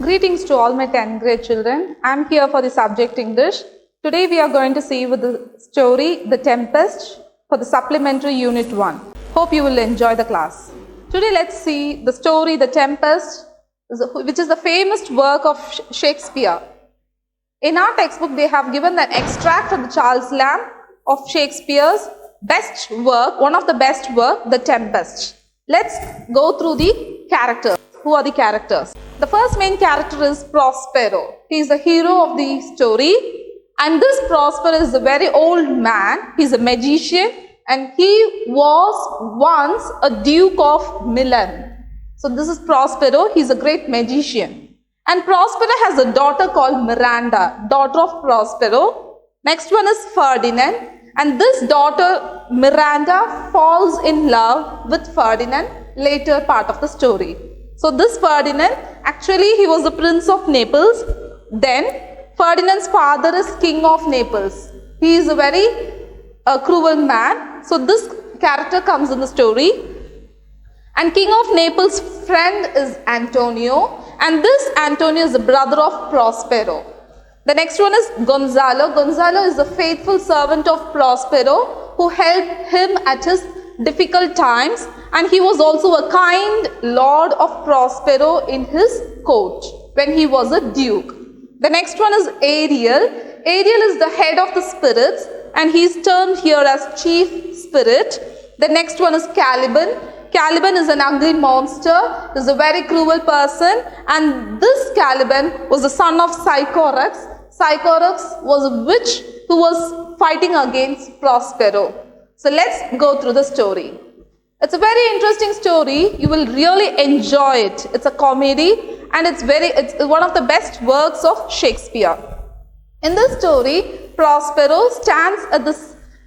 Greetings to all my 10th grade children. I am here for the subject English. Today we are going to see with the story The Tempest for the Supplementary Unit 1. Hope you will enjoy the class. Today let's see the story The Tempest, which is the famous work of Shakespeare. In our textbook they have given an extract from the Charles Lamb of Shakespeare's best work, one of the best work, The Tempest. Let's go through the characters. Who are the characters? The first main character is Prospero. He is the hero of the story, and this Prospero is a very old man. He is a magician and he was once a Duke of Milan. So this is Prospero. He is a great magician. And Prospero has a daughter called Miranda, daughter of Prospero. Next one is Ferdinand, and this daughter Miranda falls in love with Ferdinand later part of the story. So this Ferdinand, actually he was the Prince of Naples. Then Ferdinand's father is King of Naples. He is a very cruel man. So this character comes in the story. And King of Naples' friend is Antonio. And this Antonio is the brother of Prospero. The next one is Gonzalo. Gonzalo is a faithful servant of Prospero who helped him at his difficult times, and he was also a kind lord of Prospero in his court when he was a duke. The next one is Ariel. Ariel is the head of the spirits and he is termed here as chief spirit. The next one is Caliban. Caliban is an ugly monster, is a very cruel person, and this Caliban was the son of Sycorax. Sycorax was a witch who was fighting against Prospero. So let's go through the story. It's a very interesting story. You will really enjoy it. It's a comedy and it's one of the best works of Shakespeare. In this story, Prospero stands at the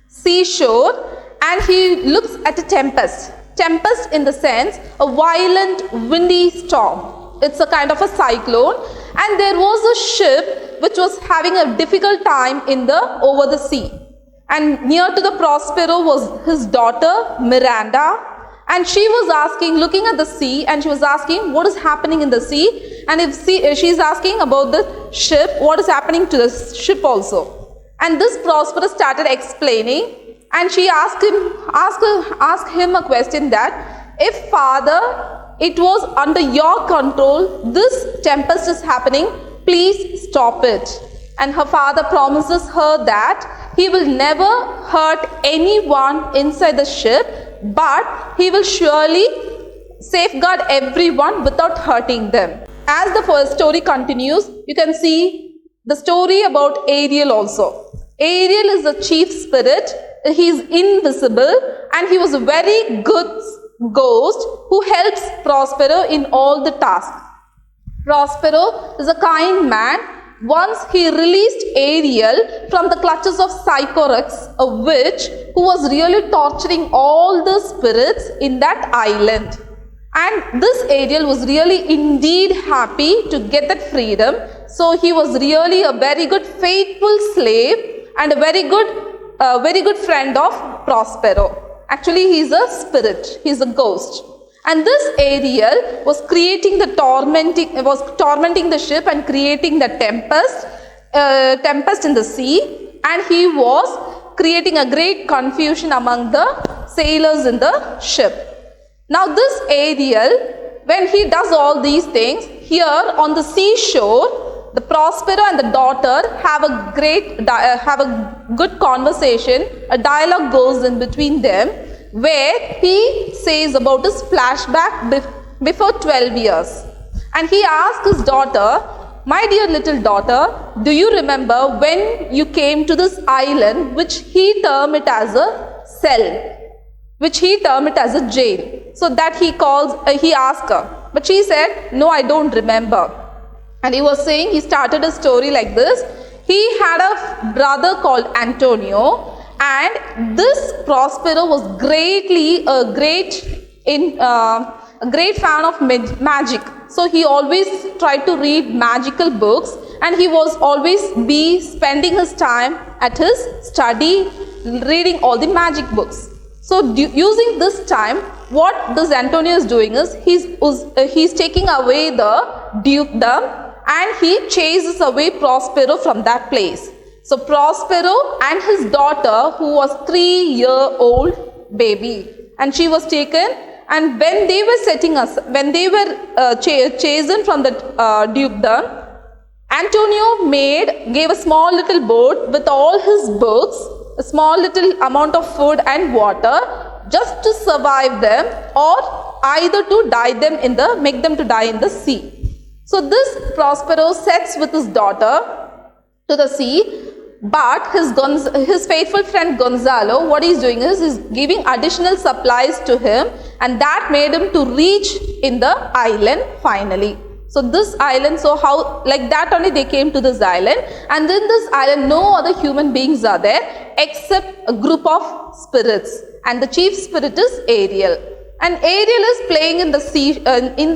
seashore and he looks at a tempest. Tempest in the sense a violent windy storm. It's a kind of a cyclone, and there was a ship which was having a difficult time over the sea. And near to the Prospero was his daughter Miranda, and she was looking at the sea, and she was asking what is happening in the sea, and if she's asking about the ship, what is happening to the ship also. And this Prospero started explaining, and she asked him a question that, if father, it was under your control, this tempest is happening, please stop it. And her father promises her that he will never hurt anyone inside the ship, but he will surely safeguard everyone without hurting them. As the first story continues, you can see the story about Ariel also. Ariel is the chief spirit. He is invisible and he was a very good ghost who helps Prospero in all the tasks. Prospero is a kind man. Once he released Ariel from the clutches of Sycorax, a witch who was really torturing all the spirits in that island. And this Ariel was really indeed happy to get that freedom. So he was really a very good faithful slave and a very good friend of Prospero. Actually, he is a spirit. He is a ghost. And this Ariel was tormenting the ship and creating the tempest in the sea, and he was creating a great confusion among the sailors in the ship. Now this Ariel, when he does all these things, here on the seashore, the Prospero and the daughter have a good conversation. A dialogue goes in between them, where he says about his flashback before 12 years. And he asks his daughter, my dear little daughter, do you remember when you came to this island, which he termed it as a cell, which he termed it as a jail? So that he asked her. But she said, no, I don't remember. And he was saying, he started a story like this. He had a brother called Antonio, and this Prospero was a great fan of magic. So he always tried to read magical books, and he was always spending his time at his study reading all the magic books. So using this time, what this Antonio is doing is he's taking away the and he chases away Prospero from that place. So Prospero and his daughter, who was 3-year-old baby, and she was taken, and when they were chastened from the dukedom, Antonio gave a small little boat with all his books, a small little amount of food and water, just to survive them, or either to make them to die in the sea. So this Prospero sets with his daughter to the sea, but his faithful friend Gonzalo, what he's doing is he's giving additional supplies to him, and that made him to reach in the island finally. So this island, so how, like that only they came to this island, and in this island no other human beings are there except a group of spirits, and the chief spirit is Ariel. And Ariel is playing in the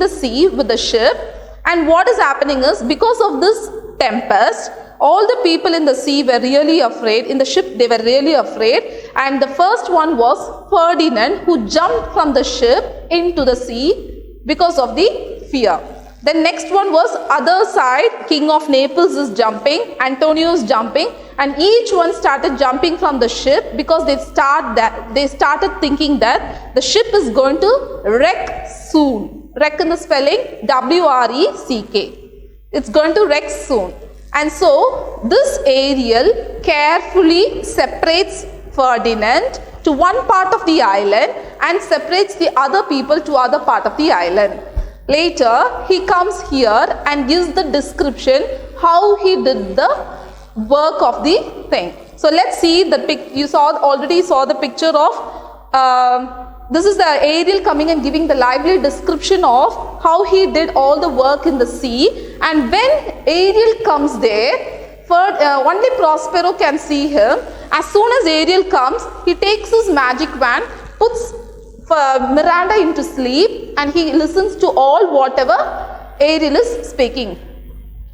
sea with the ship, and what is happening is, because of this tempest, all the people in the sea were really afraid. In the ship they were really afraid, and the first one was Ferdinand, who jumped from the ship into the sea because of the fear. The next one was other side, King of Naples is jumping, Antonio is jumping, and each one started jumping from the ship because they started thinking that the ship is going to wreck soon. Wreck in the spelling W-R-E-C-K. It's going to wreck soon. And so this Ariel carefully separates Ferdinand to one part of the island and separates the other people to other part of the island. Later, he comes here and gives the description how he did the work of the thing. So let's see the you already saw the picture of this is the Ariel coming and giving the lively description of how he did all the work in the sea. And when Ariel comes there, only Prospero can see him. As soon as Ariel comes, he takes his magic wand, puts Miranda into sleep, and he listens to all whatever Ariel is speaking.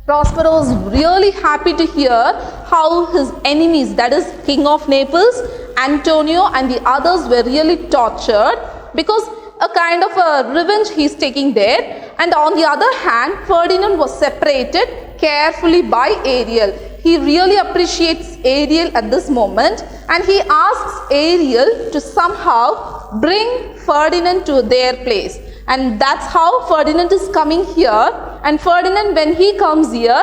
Prospero is really happy to hear how his enemies, that is King of Naples, Antonio and the others, were really tortured, because a kind of a revenge he is taking there. And on the other hand, Ferdinand was separated carefully by Ariel. He really appreciates Ariel at this moment, and he asks Ariel to somehow bring Ferdinand to their place. And that's how Ferdinand is coming here. And Ferdinand, when he comes here,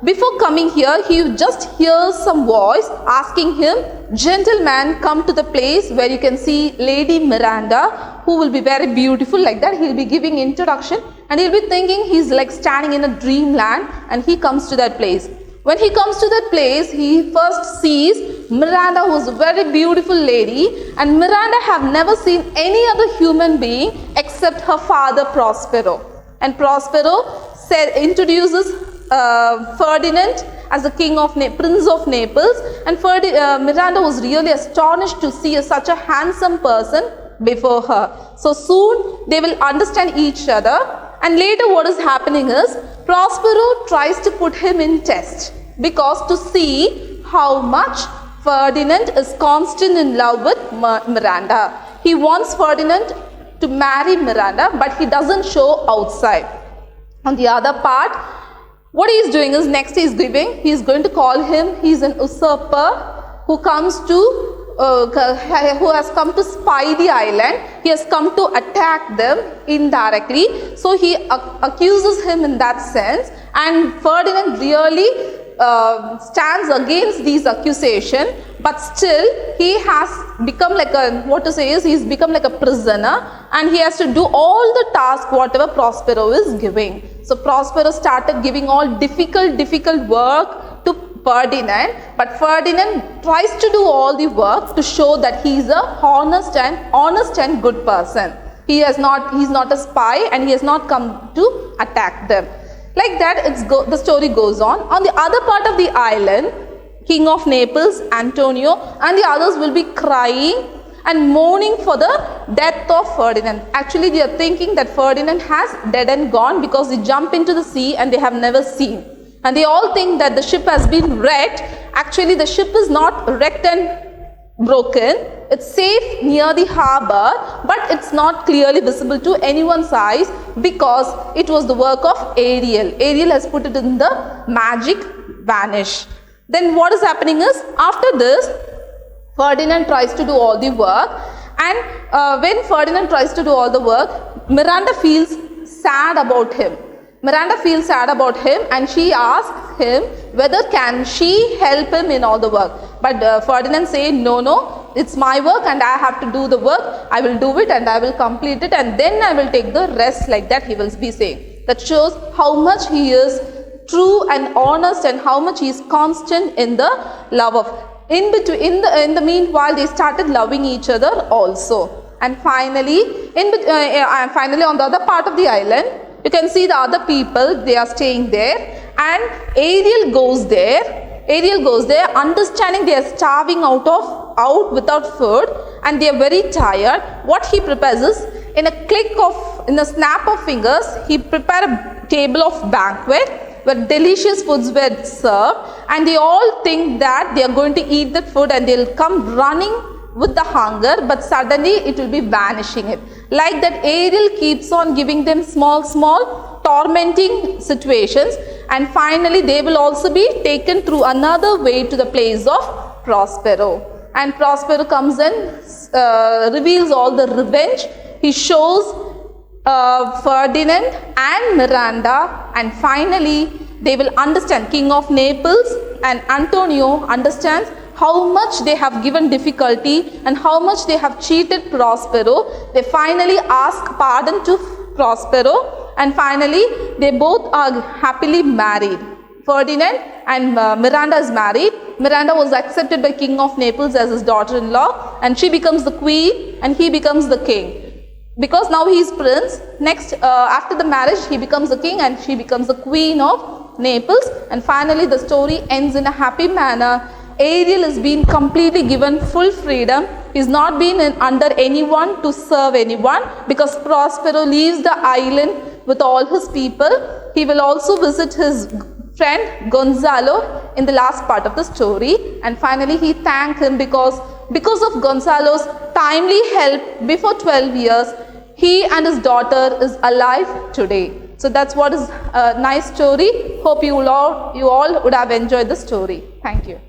before coming here, he just hears some voice asking him, "Gentleman, come to the place where you can see Lady Miranda, who will be very beautiful," like that. He'll be giving introduction, and he'll be thinking he's like standing in a dreamland, and he comes to that place. When he comes to that place, he first sees Miranda, who is a very beautiful lady, and Miranda have never seen any other human being except her father Prospero. And Prospero introduces Ferdinand as the Prince of Naples, and Miranda was really astonished to see such a handsome person before her. So soon they will understand each other, and later what is happening is Prospero tries to put him in test, because to see how much Ferdinand is constant in love with Miranda. He wants Ferdinand to marry Miranda, but he doesn't show outside. On the other part, what he is doing is, next he is going to call him, he is an usurper who has come to spy the island. He has come to attack them indirectly. So he accuses him in that sense, and Ferdinand really stands against these accusations, but still he has become like he's become like a prisoner, and he has to do all the task whatever Prospero is giving. So Prospero started giving all difficult work to Ferdinand, but Ferdinand tries to do all the work to show that he is a honest and good person. He's not a spy, and he has not come to attack them. Like that, the story goes on. On the other part of the island, King of Naples, Antonio, and the others will be crying and mourning for the death of Ferdinand. Actually, they are thinking that Ferdinand has dead and gone, because they jump into the sea and they have never seen. And they all think that the ship has been wrecked. Actually, the ship is not wrecked and broken. It's safe near the harbor, but it's not clearly visible to anyone's eyes because it was the work of Ariel. Ariel has put it in the magic vanish. Then what is happening is, after this, Ferdinand tries to do all the work, and when Ferdinand tries to do all the work, Miranda feels sad about him. Miranda feels sad about him, and she asks him whether can she help him in all the work. But Ferdinand says, no, it's my work and I have to do the work. I will do it and I will complete it, and then I will take the rest, like that he will be saying. That shows how much he is true and honest and how much he is constant in the love of. In the meanwhile, they started loving each other also. And finally, on the other part of the island, you can see the other people, they are staying there, and Ariel goes there. Understanding they are starving out without food, and they are very tired. What he prepares is, in a snap of fingers, he prepared a table of banquet where delicious foods were served, and they all think that they are going to eat that food and they will come running with the hunger, but suddenly it will be vanishing it. Like that, Ariel keeps on giving them small tormenting situations, and finally they will also be taken through another way to the place of Prospero. And Prospero comes and reveals all the revenge. He shows Ferdinand and Miranda, and finally they will understand. King of Naples and Antonio understands how much they have given difficulty and how much they have cheated Prospero. They finally ask pardon to Prospero, and finally they both are happily married. Ferdinand and Miranda is married. Miranda was accepted by King of Naples as his daughter-in-law, and she becomes the queen and he becomes the king. Because now he is prince, next after the marriage he becomes the king and she becomes the queen of Naples, and finally the story ends in a happy manner. Ariel has been completely given full freedom. He has not been under anyone to serve anyone, because Prospero leaves the island with all his people. He will also visit his friend Gonzalo in the last part of the story, and finally he thanked him because of Gonzalo's timely help before 12 years, he and his daughter is alive today. So that's what is a nice story. Hope you all would have enjoyed the story. Thank you.